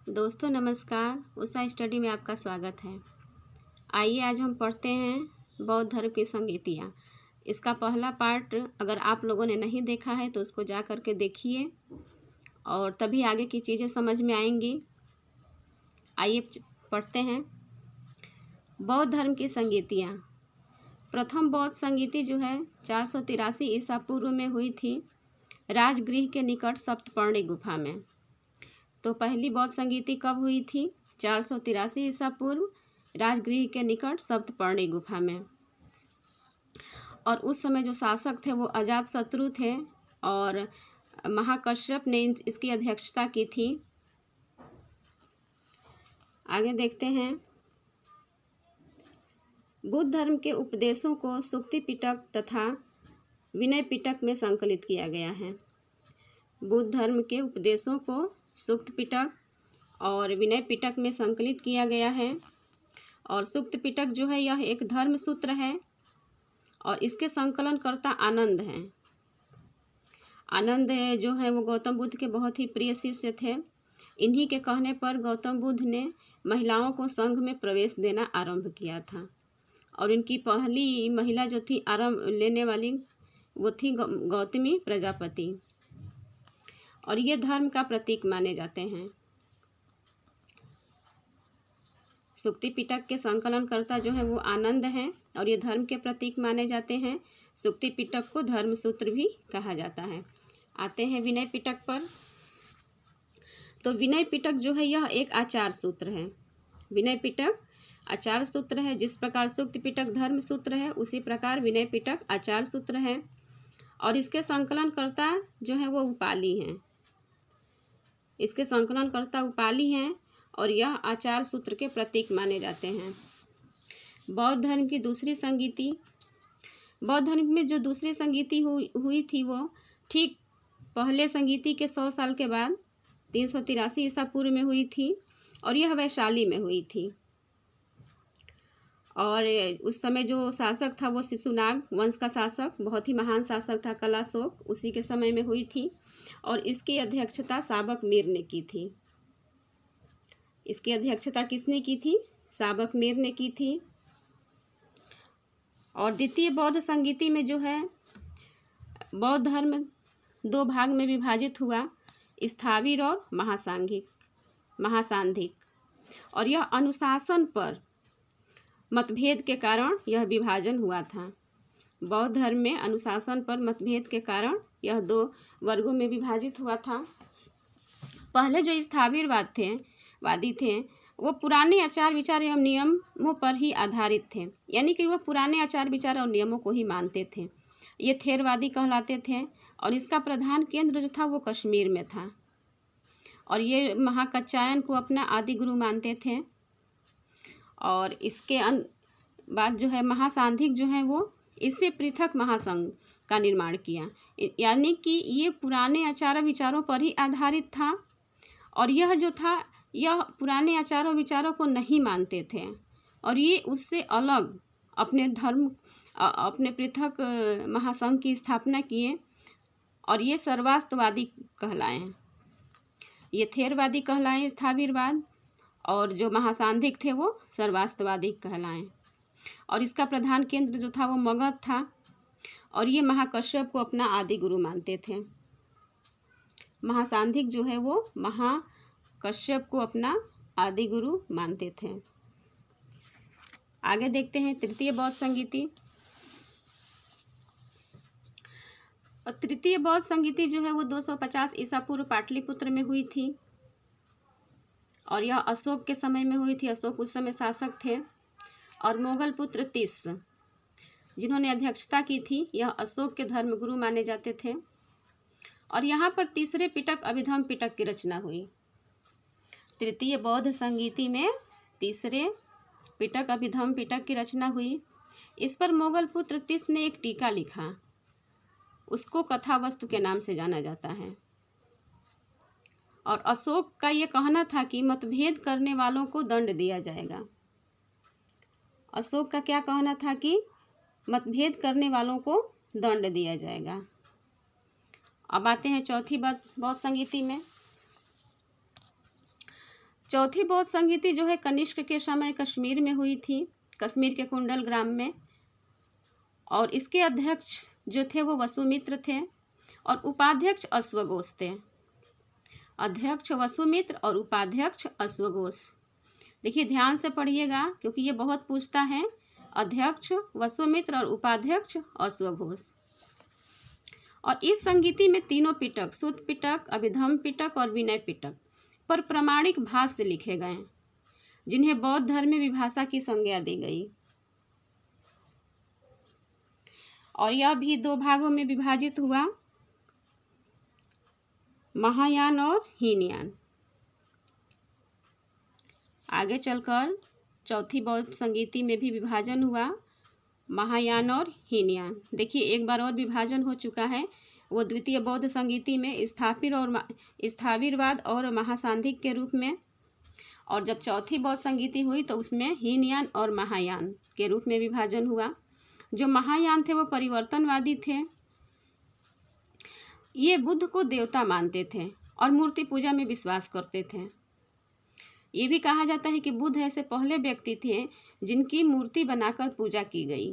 दोस्तों नमस्कार। उषा स्टडी में आपका स्वागत है। आइए आज हम पढ़ते हैं बौद्ध धर्म की संगीतियाँ। इसका पहला पार्ट अगर आप लोगों ने नहीं देखा है तो उसको जा कर के देखिए और तभी आगे की चीज़ें समझ में आएंगी। आइए पढ़ते हैं। बौद्ध धर्म की संगीतियाँ। प्रथम बौद्ध संगीति जो है 483 ईसा पूर्व में हुई थी, राजगृह के निकट सप्तपर्णी गुफा में। तो पहली बौद्ध संगीति कब हुई थी? 483 ईसा पूर्व, राजगृह के निकट सप्तपर्णी गुफा में। और उस समय जो शासक थे वो अजातशत्रु थे और महाकश्यप ने इसकी अध्यक्षता की थी। आगे देखते हैं। बुद्ध धर्म के उपदेशों को सुक्ति पिटक तथा विनय पिटक में संकलित किया गया है। बुद्ध धर्म के उपदेशों को सुक्त पिटक और विनय पिटक में संकलित किया गया है। और सुक्त पिटक जो है यह एक धर्म सूत्र है और इसके संकलनकर्ता आनंद हैं। आनंद जो है वो गौतम बुद्ध के बहुत ही प्रिय शिष्य थे। इन्हीं के कहने पर गौतम बुद्ध ने महिलाओं को संघ में प्रवेश देना आरंभ किया था और इनकी पहली महिला जो थी आरंभ लेने वाली वो थी गौतमी प्रजापति और ये धर्म का प्रतीक माने जाते हैं। सुक्ति पिटक के संकलनकर्ता जो है वो आनंद हैं और ये धर्म के प्रतीक माने जाते हैं। सुक्ति पिटक को धर्म सूत्र भी कहा जाता है। आते हैं विनय पिटक पर। तो विनय पिटक जो है यह एक आचार सूत्र है। विनय पिटक आचार सूत्र है। जिस प्रकार सुक्ति पिटक धर्म सूत्र है उसी प्रकार विनय पिटक आचार सूत्र है और इसके संकलनकर्ता जो है वो उपाली हैं। इसके संकलनकर्ता उपाली हैं और यह आचार सूत्र के प्रतीक माने जाते हैं। बौद्ध धर्म की दूसरी संगीति। बौद्ध धर्म में जो दूसरी संगीति हुई थी वो ठीक पहले संगीति के 100 साल के बाद 383 ईसा पूर्व में हुई थी और यह वैशाली में हुई थी। और उस समय जो शासक था वो शिशुनाग वंश का शासक, बहुत ही महान शासक था कलाशोक, उसी के समय में हुई थी और इसकी अध्यक्षता साबक मीर ने की थी। इसकी अध्यक्षता किसने की थी? साबक मीर ने की थी। और द्वितीय बौद्ध संगीति में जो है बौद्ध धर्म 2 भाग में विभाजित हुआ, स्थाविर और महासांधिक। और यह अनुशासन पर मतभेद के कारण यह विभाजन हुआ था। बौद्ध धर्म में अनुशासन पर मतभेद के कारण यह 2 वर्गों में विभाजित हुआ था। पहले जो स्थाविरवादी थे वो पुराने आचार विचार एवं नियमों पर ही आधारित थे, यानी कि वह पुराने आचार विचार और नियमों को ही मानते थे। ये थेरवादी कहलाते थे और इसका प्रधान केंद्र जो था वो कश्मीर में था और ये महाकात्यायन को अपना आदि गुरु मानते थे। और इसके बाद जो है महासांधिक जो है वो इससे पृथक महासंघ का निर्माण किया, यानी कि ये पुराने आचार विचारों पर ही आधारित था और यह जो था यह पुराने आचारों विचारों को नहीं मानते थे और ये उससे अलग अपने पृथक महासंघ की स्थापना किए और ये सर्वास्तवादी कहलाए। ये थेरवादी कहलाए स्थाविरवाद और जो महासांधिक थे वो सर्वास्तवादी कहलाएं। और इसका प्रधान केंद्र जो था वो मगध था और ये महाकश्यप को अपना आदि गुरु मानते थे। महासांधिक जो है वो महाकश्यप को अपना आदि गुरु मानते थे। आगे देखते हैं तृतीय बौद्ध संगीति। और तृतीय बौद्ध संगीति जो है वो 250 ईसा पूर्व पाटलिपुत्र में हुई थी और यह अशोक के समय में हुई थी। अशोक उस समय शासक थे और मोगल पुत्र तीस जिन्होंने अध्यक्षता की थी यह अशोक के धर्मगुरु माने जाते थे। और यहाँ पर तीसरे पिटक अभिधम पिटक की रचना हुई। तृतीय बौद्ध संगीति में तीसरे पिटक अभिधम पिटक की रचना हुई। इस पर मोगल पुत्र तीस ने एक टीका लिखा, उसको कथा वस्तु के नाम से जाना जाता है। और अशोक का ये कहना था कि मतभेद करने वालों को दंड दिया जाएगा। अशोक का क्या कहना था कि मतभेद करने वालों को दंड दिया जाएगा। अब आते हैं चौथी बौद्ध संगीति में। चौथी बौद्ध संगीति जो है कनिष्क के समय कश्मीर में हुई थी, कश्मीर के कुंडल ग्राम में, और इसके अध्यक्ष जो थे वो वसुमित्र थे और उपाध्यक्ष अश्वघोष थे। अध्यक्ष वसुमित्र और उपाध्यक्ष अश्वघोष। देखिए ध्यान से पढ़िएगा क्योंकि ये बहुत पूछता है। अध्यक्ष वसुमित्र और उपाध्यक्ष अश्वघोष। और इस संगीति में तीनों पिटक, सुत्त पिटक, अभिधम्म पिटक और विनय पिटक पर प्रामाणिक भाष्य लिखे गए, जिन्हें बौद्ध धर्म में विभाषा की संज्ञा दी गई। और यह भी दो भागों में विभाजित हुआ, महायान और हीनयान। आगे चलकर चौथी बौद्ध संगीति में भी विभाजन हुआ, महायान और हीनयान। देखिए एक बार और विभाजन हो चुका है, वो द्वितीय बौद्ध संगीति में स्थाविरवाद और महासांधिक के रूप में, और जब चौथी बौद्ध संगीति हुई तो उसमें हीनयान और महायान के रूप में विभाजन हुआ। जो महायान थे वो परिवर्तनवादी थे, ये बुद्ध को देवता मानते थे और मूर्ति पूजा में विश्वास करते थे। ये भी कहा जाता है कि बुद्ध ऐसे पहले व्यक्ति थे जिनकी मूर्ति बनाकर पूजा की गई।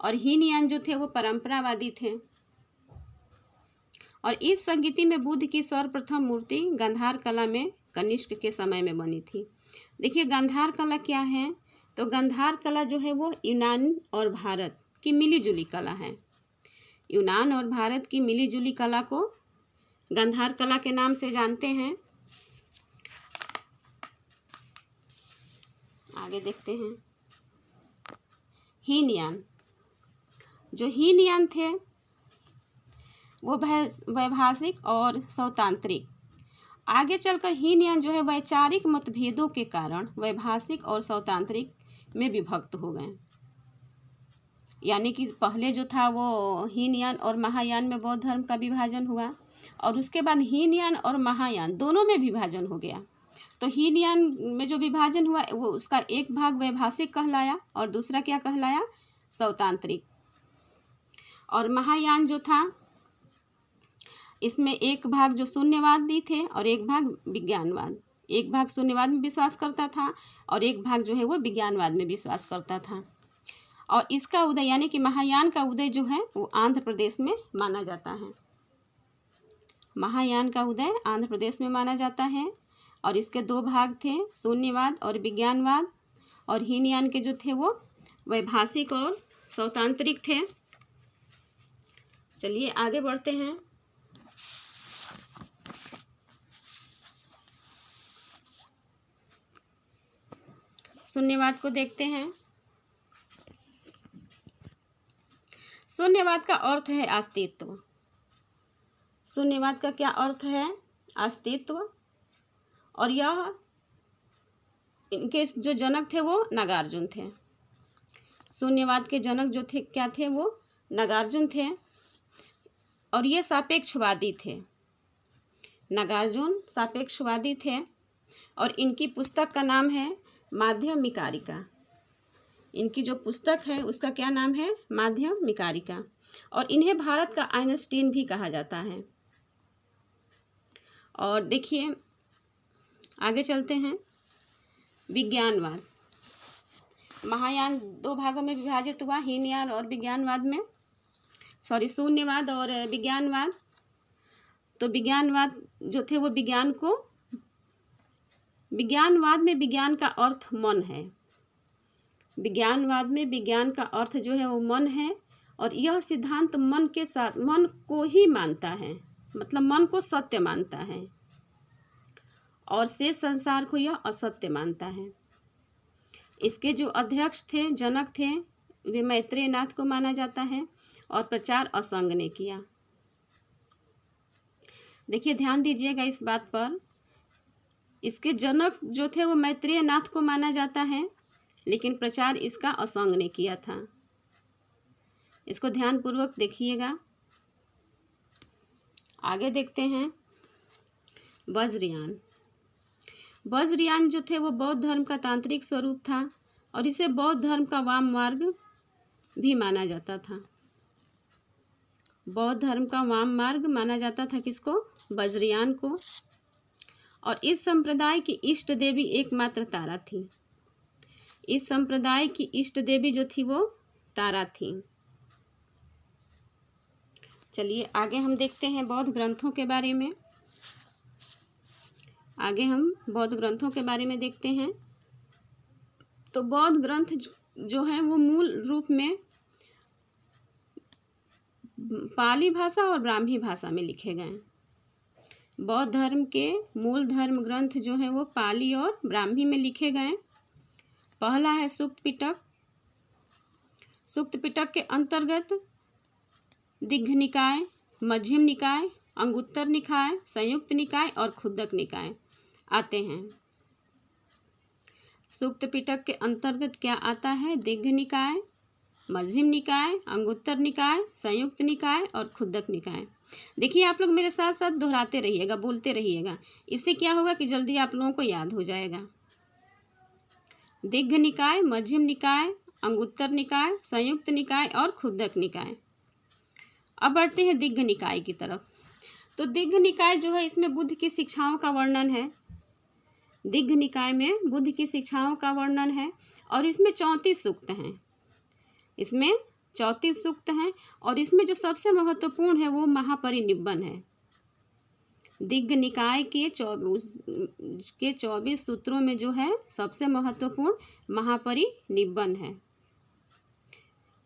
और हीनयान जो थे वो परंपरावादी थे। और इस संगीति में बुद्ध की सर्वप्रथम मूर्ति गांधार कला में कनिष्क के समय में बनी थी। देखिए गांधार कला क्या है, तो गांधार कला जो है वो यूनान और भारत की मिलीजुली कला है। यूनान और भारत की मिलीजुली कला को गांधार कला के नाम से जानते हैं। आगे देखते हैं हीनयान। जो हीनयान थे वो वैभाषिक और सौतांत्रिक। आगे चलकर हीनयान जो है वैचारिक मतभेदों के कारण वैभाषिक और सौतांत्रिक में विभक्त हो गए। यानी कि पहले जो था वो हीनयान और महायान में बौद्ध धर्म का विभाजन हुआ, और उसके बाद हीनयान और महायान दोनों में विभाजन हो गया। तो हीनयान में जो विभाजन हुआ वो उसका एक भाग वैभाषिक कहलाया और दूसरा क्या कहलाया, सौतांत्रिक। और महायान जो था इसमें एक भाग जो शून्यवादी थे और एक भाग विज्ञानवाद। एक भाग शून्यवाद में विश्वास करता था और एक भाग जो है वो विज्ञानवाद में विश्वास करता था। और इसका उदय यानी कि महायान का उदय जो है वो आंध्र प्रदेश में माना जाता है। महायान का उदय आंध्र प्रदेश में माना जाता है। और इसके दो भाग थे, शून्यवाद और विज्ञानवाद। और हीनयान के जो थे वो वैभाषिक और सौतांत्रिक थे। चलिए आगे बढ़ते हैं। शून्यवाद को देखते हैं। शून्यवाद का अर्थ है अस्तित्व। शून्यवाद का क्या अर्थ है, अस्तित्व। और यह इनके जो जनक थे वो नागार्जुन थे। शून्यवाद के जनक जो थे क्या थे, वो नागार्जुन थे। और ये सापेक्षवादी थे। नागार्जुन सापेक्षवादी थे। और इनकी पुस्तक का नाम है माध्यमिकारिका। इनकी जो पुस्तक है उसका क्या नाम है, माध्यमिकारिका। और इन्हें भारत का आइंस्टीन भी कहा जाता है। और देखिए आगे चलते हैं। विज्ञानवाद। महायान दो भागों में विभाजित हुआ, हीनयान और विज्ञानवाद में, शून्यवाद और विज्ञानवाद। तो विज्ञानवाद जो थे वो विज्ञानवाद में विज्ञान का अर्थ मन है। विज्ञानवाद में विज्ञान का अर्थ जो है वो मन है। और यह सिद्धांत मन के साथ मन को ही मानता है, मतलब मन को सत्य मानता है और शेष संसार को यह असत्य मानता है। इसके जो अध्यक्ष थे, जनक थे, वे मैत्रेय नाथ को माना जाता है। और प्रचार असंग ने किया। देखिए ध्यान दीजिएगा इस बात पर, इसके जनक जो थे वो मैत्रेय नाथ को माना जाता है, लेकिन प्रचार इसका असंग ने किया था। इसको ध्यानपूर्वक देखिएगा। आगे देखते हैं वज्रयान। वज्रयान जो थे वो बौद्ध धर्म का तांत्रिक स्वरूप था और इसे बौद्ध धर्म का वाम मार्ग भी माना जाता था। बौद्ध धर्म का वाम मार्ग माना जाता था किसको, वज्रयान को। और इस संप्रदाय की इष्ट देवी एकमात्र तारा थी। इस संप्रदाय की इष्ट देवी जो थी वो तारा थी। चलिए आगे हम देखते हैं बौद्ध ग्रंथों के बारे में। आगे हम बौद्ध ग्रंथों के बारे में देखते हैं। तो बौद्ध ग्रंथ जो है वो मूल रूप में पाली भाषा और ब्राह्मी भाषा में लिखे गए। बौद्ध धर्म के मूल धर्म ग्रंथ जो हैं वो पाली और ब्राह्मी में लिखे गए। पहला है सूक्त पिटक। सूक्त पिटक के अंतर्गत दिग्घ निकाय, मध्यम निकाय, अंगुत्तर निकाय, संयुक्त निकाय और खुद्दक निकाय आते हैं। सूक्त पिटक के अंतर्गत क्या आता है? दिग्घ निकाय, मध्यम निकाय, अंगुत्तर निकाय, संयुक्त निकाय और खुद्दक निकाय। देखिए आप लोग मेरे साथ साथ दोहराते रहिएगा, बोलते रहिएगा। इससे क्या होगा कि जल्दी आप लोगों को याद हो जाएगा। दिग्घ निकाय, मध्यम निकाय, अंगुत्तर निकाय, संयुक्त निकाय और खुद्दक निकाय। अब बढ़ते हैं दिग्घ निकाय की तरफ। तो दिग्घ निकाय जो है इसमें बुद्ध की शिक्षाओं का वर्णन है। दिग्घ निकाय में बुद्ध की शिक्षाओं का वर्णन है और इसमें 34 सूक्त हैं। इसमें 34 सूक्त हैं और इसमें जो सबसे महत्वपूर्ण है वो महापरिनिब्बन है। दिग्घ निकाय के 24 सूत्रों में जो है सबसे महत्वपूर्ण महापरिनिब्बन है।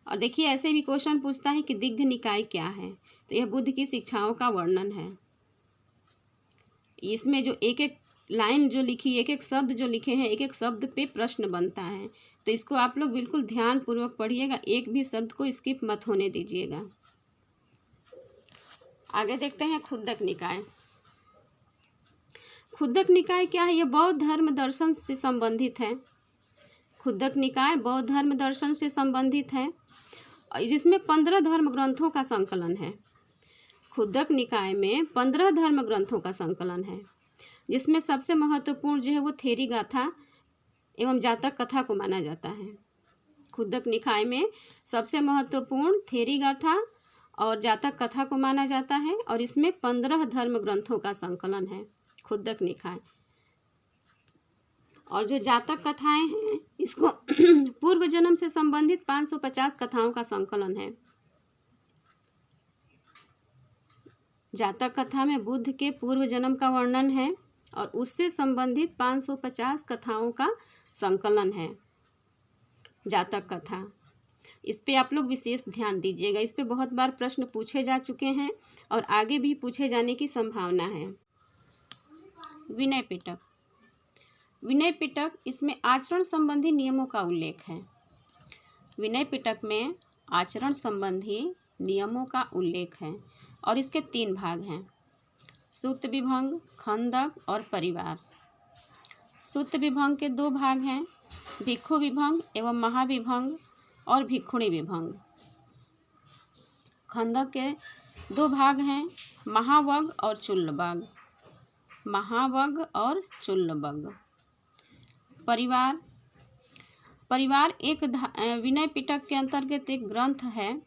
और देखिए ऐसे भी क्वेश्चन पूछता है कि दिग्घ निकाय क्या है, तो यह बुद्ध की शिक्षाओं का वर्णन है। इसमें जो एक एक लाइन जो लिखी, एक एक शब्द जो लिखे हैं, एक एक शब्द पे प्रश्न बनता है। तो इसको आप लोग बिल्कुल ध्यान पूर्वक पढ़िएगा, एक भी शब्द को स्किप मत होने दीजिएगा। आगे देखते हैं खुद्दक निकाय। खुद्दक निकाय क्या है? यह बौद्ध धर्म दर्शन से संबंधित है। खुद्दक निकाय बौद्ध धर्म दर्शन से संबंधित है, जिसमें 15 धर्म ग्रंथों का संकलन है। खुद्दक निकाय में 15 धर्म ग्रंथों का संकलन है, जिसमें सबसे महत्वपूर्ण जो है वो थेरी गाथा एवं जातक कथा को माना जाता है। खुद्दक निकाय में सबसे महत्वपूर्ण थेरी गाथा और जातक कथा को माना जाता है और इसमें 15 धर्म ग्रंथों का संकलन है खुद्दक निकाय। और जो जातक कथाएं हैं इसको पूर्व जन्म से संबंधित 550 कथाओं का संकलन है। जातक कथा में बुद्ध के पूर्व जन्म का वर्णन है और उससे संबंधित 550 कथाओं का संकलन है जातक कथा। इस पे आप लोग विशेष ध्यान दीजिएगा। इस पे बहुत बार प्रश्न पूछे जा चुके हैं और आगे भी पूछे जाने की संभावना है। विनय पिटक। विनय पिटक इसमें आचरण संबंधी नियमों का उल्लेख है। विनय पिटक में आचरण संबंधी नियमों का उल्लेख है और इसके 3 भाग हैं: सूक्त विभंग, खंडक और परिवार। सूक्त विभंग के 2 भाग हैं, भिक्षु विभंग एवं महाविभंग और भिक्षुणी विभंग। खंडक के 2 भाग हैं, महावग और चुल्लबग। महावग और चुल्लबग। परिवार एक विनय पिटक के अंतर्गत एक ग्रंथ है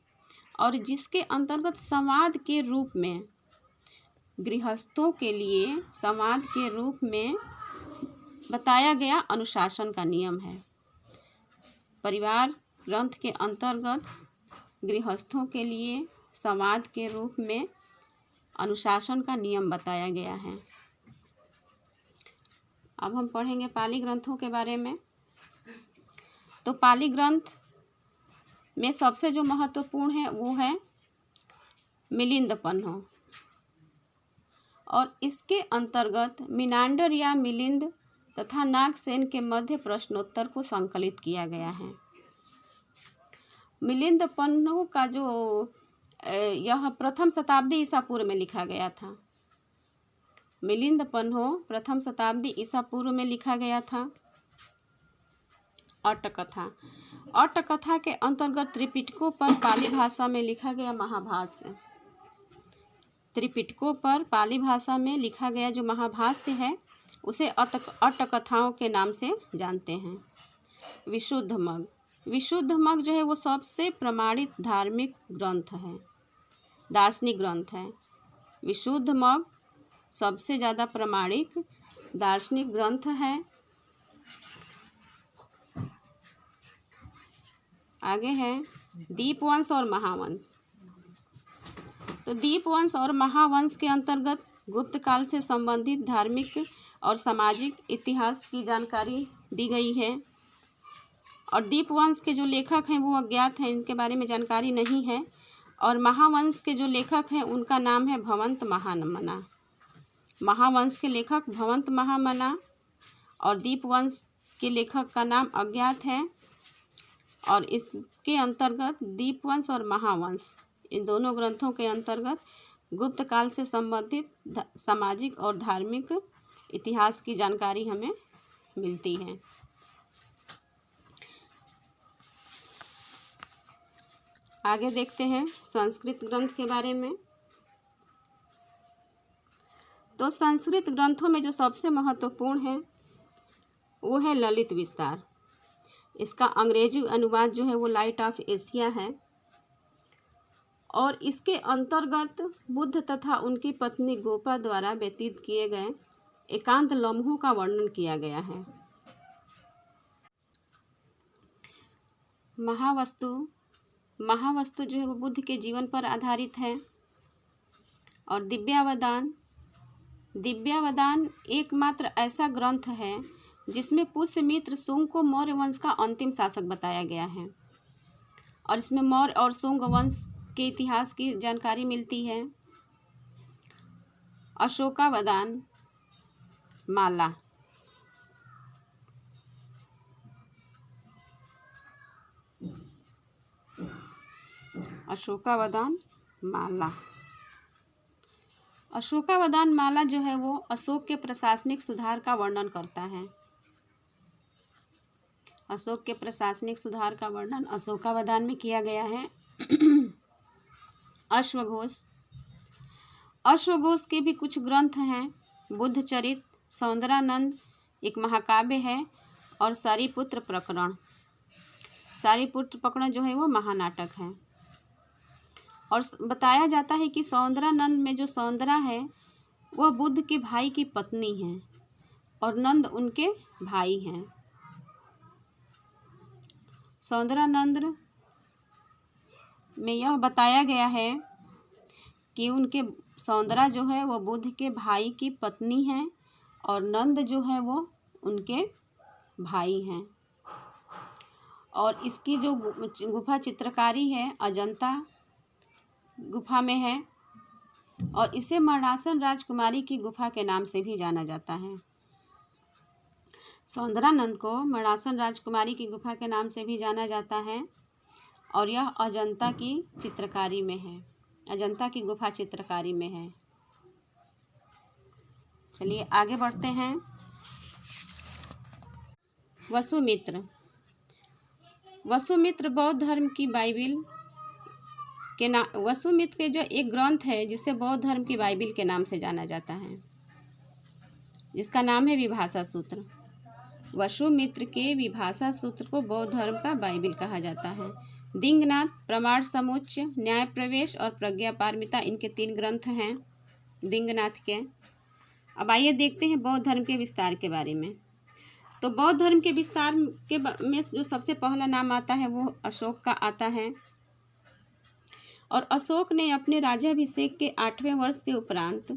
और जिसके अंतर्गत संवाद के रूप में गृहस्थों के लिए संवाद के रूप में बताया गया अनुशासन का नियम है। परिवार ग्रंथ के अंतर्गत गृहस्थों के लिए संवाद के रूप में अनुशासन का नियम बताया गया है। अब हम पढ़ेंगे पाली ग्रंथों के बारे में। तो पाली ग्रंथ में सबसे जो महत्वपूर्ण है वो है मिलिंद पन्हो और इसके अंतर्गत मिनांडर या मिलिंद तथा नागसेन के मध्य प्रश्नोत्तर को संकलित किया गया है। मिलिंद पन्हो का जो यह प्रथम शताब्दी ईसा पूर्व में लिखा गया था। मिलिंद पन्हो प्रथम शताब्दी ईसा पूर्व में लिखा गया था। अट्टकथा। अट्टकथा के अंतर्गत त्रिपिटकों पर पाली भाषा में लिखा गया महाभाष्य। त्रिपिटकों पर पाली भाषा में लिखा गया जो महाभाष्य है उसे अट्टकथाओं के नाम से जानते हैं। विशुद्ध मग। विशुद्ध मग जो है वो सबसे प्रमाणित धार्मिक ग्रंथ है, दार्शनिक ग्रंथ है। विशुद्ध मग सबसे ज़्यादा प्रमाणिक दार्शनिक ग्रंथ है। आगे है दीपवंश और महावंश। तो दीपवंश और महावंश के अंतर्गत गुप्त काल से संबंधित धार्मिक और सामाजिक इतिहास की जानकारी दी गई है। और दीपवंश के जो लेखक हैं वो अज्ञात हैं, इनके बारे में जानकारी नहीं है। और महावंश के जो लेखक हैं उनका नाम है भवंत महामना। महावंश के लेखक भवंत महामना और दीपवंश के लेखक का नाम अज्ञात है। और इसके अंतर्गत दीपवंश और महावंश, इन दोनों ग्रंथों के अंतर्गत गुप्त काल से संबंधित सामाजिक और धार्मिक इतिहास की जानकारी हमें मिलती है। आगे देखते हैं संस्कृत ग्रंथ के बारे में। तो संस्कृत ग्रंथों में जो सबसे महत्वपूर्ण है वो है ललित विस्तार। इसका अंग्रेजी अनुवाद जो है वो लाइट ऑफ एशिया है। और इसके अंतर्गत बुद्ध तथा उनकी पत्नी गोपा द्वारा व्यतीत किए गए एकांत लम्हों का वर्णन किया गया है। महावस्तु जो है वो बुद्ध के जीवन पर आधारित है। और दिव्यावदान एकमात्र ऐसा ग्रंथ है जिसमें पुष्यमित्र शुंग को मौर्य वंश का अंतिम शासक बताया गया है। और इसमें मौर्य और शुंग वंश के इतिहास की जानकारी मिलती है। अशोकावदान माला। अशोकावदान माला जो है वो अशोक के प्रशासनिक सुधार का वर्णन करता है। अशोक के प्रशासनिक सुधार का वर्णन अशोकावदान में किया गया है। अश्वघोष के भी कुछ ग्रंथ हैं। बुद्ध चरित, सौंदरानंद एक महाकाव्य है। और सारिपुत्र प्रकरण जो है वो महानाटक है। और बताया जाता है कि सौंदरानंद में जो सौंदरा है वह बुद्ध के भाई की पत्नी है और नंद उनके भाई हैं। सौंदरानंद में यह बताया गया है कि उनके सौंदरा जो है वो बुद्ध के भाई की पत्नी है और नंद जो है वो उनके भाई हैं। और इसकी जो गुफा चित्रकारी है अजंता गुफा में है। और इसे मरणासन राजकुमारी की गुफा के नाम से भी जाना जाता है। सौंदरानंद को मरणासन राजकुमारी की गुफा के नाम से भी जाना जाता है। और यह अजंता की चित्रकारी में है, अजंता की गुफा चित्रकारी में है। चलिए आगे बढ़ते हैं। वसुमित्र बौद्ध धर्म की बाइबिल के नाम, वसुमित्र के जो एक ग्रंथ है जिसे बौद्ध धर्म की बाइबिल के नाम से जाना जाता है, जिसका नाम है विभाषा सूत्र। वसुमित्र के विभाषा सूत्र को बौद्ध धर्म का बाइबिल कहा जाता है। दिंगनाथ, प्रमाण समुच्चय, न्याय प्रवेश और प्रज्ञा पारमिता इनके 3 ग्रंथ हैं दिंगनाथ के। अब आइए देखते हैं बौद्ध धर्म के विस्तार के बारे में। तो बौद्ध धर्म के विस्तार के में जो सबसे पहला नाम आता है वो अशोक का आता है। और अशोक ने अपने राज्याभिषेक के 8वें वर्ष के उपरांत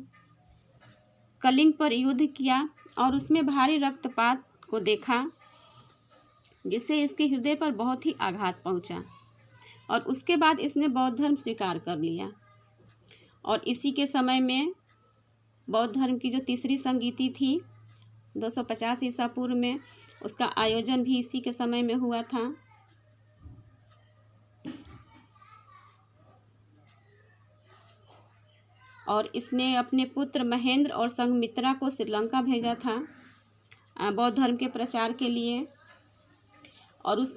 कलिंग पर युद्ध किया और उसमें भारी रक्तपात को देखा, जिससे इसके हृदय पर बहुत ही आघात पहुंचा। और उसके बाद इसने बौद्ध धर्म स्वीकार कर लिया। और इसी के समय में बौद्ध धर्म की जो तीसरी संगीति थी 250 ईसा पूर्व में, उसका आयोजन भी इसी के समय में हुआ था। और इसने अपने पुत्र महेंद्र और संघमित्रा को श्रीलंका भेजा था बौद्ध धर्म के प्रचार के लिए। और उस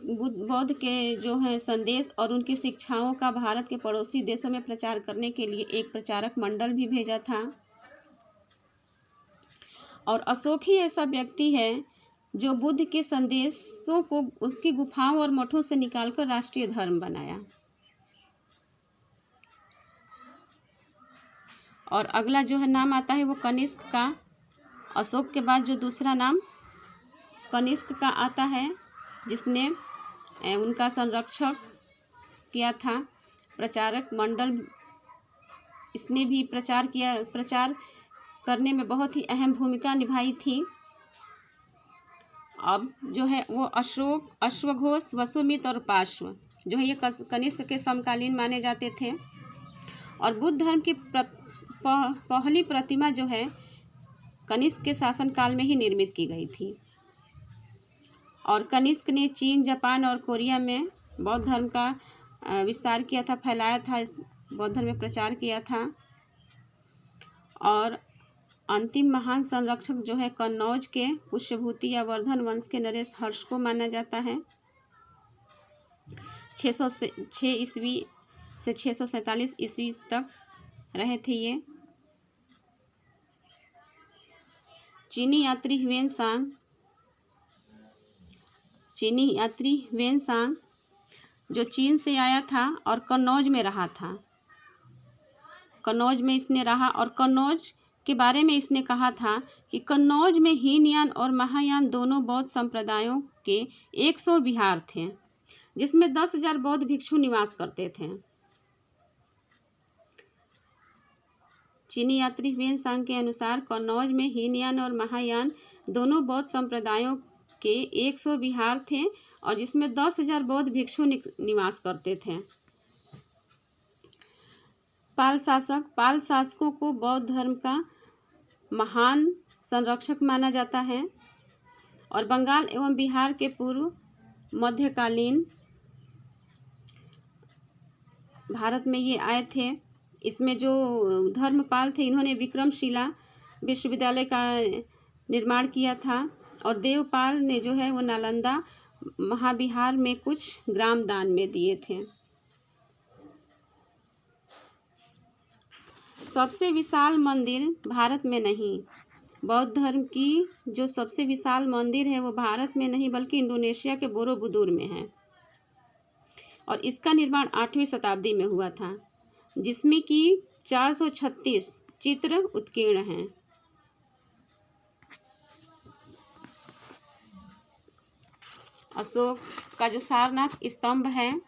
बौद्ध के जो है संदेश और उनकी शिक्षाओं का भारत के पड़ोसी देशों में प्रचार करने के लिए एक प्रचारक मंडल भी भेजा था। और अशोक ही ऐसा व्यक्ति है जो बुद्ध के संदेशों को उसकी गुफाओं और मठों से निकालकर राष्ट्रीय धर्म बनाया। और अगला जो है नाम आता है वो कनिष्क का। अशोक के बाद जो दूसरा नाम कनिष्क का आता है, जिसने उनका संरक्षक किया था, प्रचारक मंडल, इसने भी प्रचार करने में बहुत ही अहम भूमिका निभाई थी। अब जो है वो अशोक, अश्वघोष, वसुमित्र और पार्श्व जो है ये कनिष्क के समकालीन माने जाते थे। और बुद्ध धर्म की पहली प्रतिमा जो है कनिष्क के शासनकाल में ही निर्मित की गई थी। और कनिष्क ने चीन, जापान और कोरिया में बौद्ध धर्म का विस्तार किया था, फैलाया था, इस बौद्ध धर्म में प्रचार किया था। और अंतिम महान संरक्षक जो है कन्नौज के पुष्यभूति या वर्धन वंश के नरेश हर्ष को माना जाता है। 606 ईस्वी से 647 ईस्वी तक रहे थे ये। चीनी यात्री ह्वेनसांग जो चीन से आया था और कन्नौज में रहा था। कन्नौज में इसने रहा और कन्नौज के बारे में इसने कहा था कि कन्नौज में हीनयान और महायान दोनों बौद्ध संप्रदायों के 100 विहार थे, जिसमें 10,000 बौद्ध भिक्षु निवास करते थे। चीनी यात्री ह्वेनसांग के अनुसार कन्नौज में हीनयान और महायान दोनों बौद्ध संप्रदायों के 100 विहार थे और जिसमें 10,000 बौद्ध भिक्षु निवास करते थे। पाल शासकों को बौद्ध धर्म का महान संरक्षक माना जाता है और बंगाल एवं बिहार के पूर्व मध्यकालीन भारत में ये आए थे। इसमें जो धर्मपाल थे, इन्होंने विक्रमशिला विश्वविद्यालय का निर्माण किया था और देवपाल ने जो है वो नालंदा महाविहार में कुछ ग्राम दान में दिए थे। सबसे विशाल मंदिर भारत में नहीं, बौद्ध धर्म की जो सबसे विशाल मंदिर है वो भारत में नहीं बल्कि इंडोनेशिया के बोरोबुदुर में है और इसका निर्माण 8वीं शताब्दी में हुआ था, जिसमें कि 436 चित्र उत्कीर्ण हैं। अशोक का जो सारनाथ स्तंभ है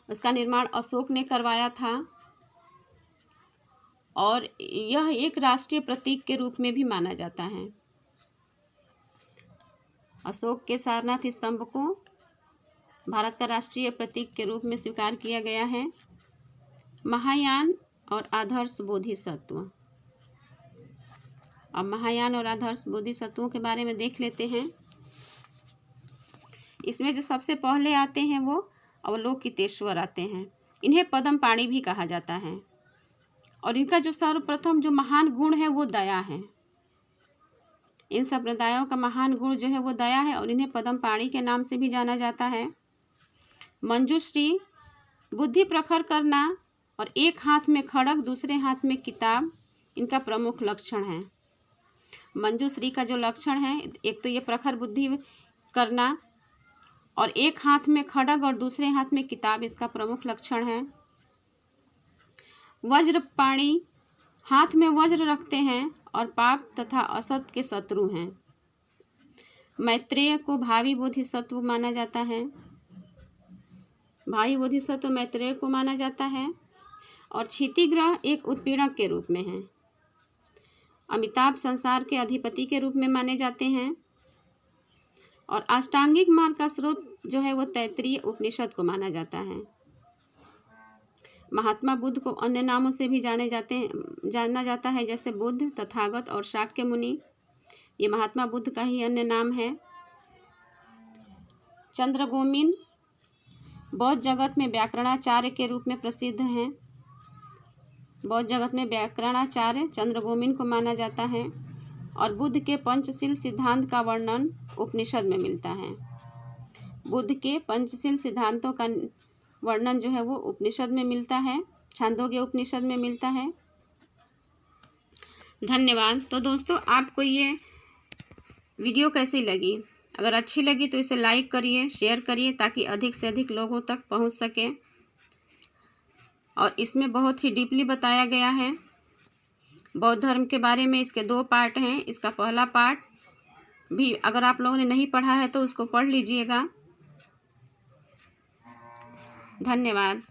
उसका निर्माण अशोक ने करवाया था और यह एक राष्ट्रीय प्रतीक के रूप में भी माना जाता है। अशोक के सारनाथ स्तंभ को भारत का राष्ट्रीय प्रतीक के रूप में स्वीकार किया गया है। महायान और आदर्श बोधिसत्व। अब महायान और आदर्श बोधिसत्वों के बारे में देख लेते हैं। इसमें जो सबसे पहले आते हैं वो अवलोकितेश्वर आते हैं। इन्हें पद्मपाणि भी कहा जाता है और इनका जो सर्वप्रथम जो महान गुण है वो दया है। इन संप्रदायों का महान गुण जो है वो दया है और इन्हें पद्मपाणि के नाम से भी जाना जाता है। मंजूश्री, बुद्धि प्रखर करना और एक हाथ में खड़ग दूसरे हाथ में किताब इनका प्रमुख लक्षण है। मंजूश्री का जो लक्षण है, एक तो ये प्रखर बुद्धि करना और एक हाथ में खड़ग और दूसरे हाथ में किताब इसका प्रमुख लक्षण है। वज्रपाणि, हाथ में वज्र रखते हैं और पाप तथा असत के शत्रु हैं। मैत्रेय को भावी बोधिसत्व माना जाता है। भावी बोधिसत्व मैत्रेय को माना जाता है और क्षितिग्रह एक उत्पीड़क के रूप में है। अमिताभ संसार के अधिपति के रूप में माने जाते हैं और अष्टांगिक मार्ग का स्रोत जो है वो तैत्तिरीय उपनिषद को माना जाता है। महात्मा बुद्ध को अन्य नामों से भी जाना जाता है, जैसे बुद्ध, तथागत और शाक्य मुनि। ये महात्मा बुद्ध का ही अन्य नाम है। चंद्रगोमिन बौद्ध जगत में व्याकरणाचार्य के रूप में प्रसिद्ध हैं। बौद्ध जगत में व्याकरणाचार्य चंद्रगोमिन को माना जाता है और बुद्ध के पंचशील सिद्धांत का वर्णन उपनिषद में मिलता है। बुद्ध के पंचशील सिद्धांतों का वर्णन जो है वो उपनिषद में मिलता है, छांदोग्य उपनिषद में मिलता है। धन्यवाद। तो दोस्तों, आपको ये वीडियो कैसी लगी? अगर अच्छी लगी तो इसे लाइक करिए, शेयर करिए ताकि अधिक से अधिक लोगों तक पहुंच सके। और इसमें बहुत ही डीपली बताया गया है। बौद्ध धर्म के बारे में इसके 2 पार्ट हैं। इसका पहला पार्ट भी अगर आप लोगों ने नहीं पढ़ा है तो उसको पढ़ लीजिएगा। धन्यवाद।